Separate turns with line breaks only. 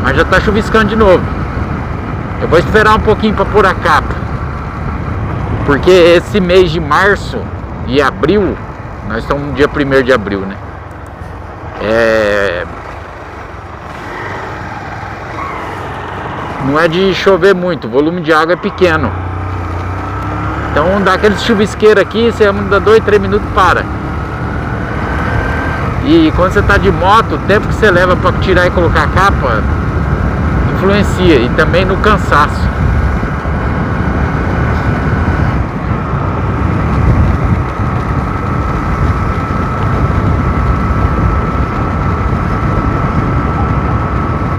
Mas já tá chuviscando de novo. Eu vou esperar um pouquinho para pôr a capa, porque esse mês de março e abril, nós estamos no dia 1º de abril, né? Não é de chover muito, o volume de água é pequeno. Então dá aquele chuvisqueiro aqui, você anda 2, 3 minutos, para. E quando você está de moto, o tempo que você leva para tirar e colocar a capa influencia, e também no cansaço.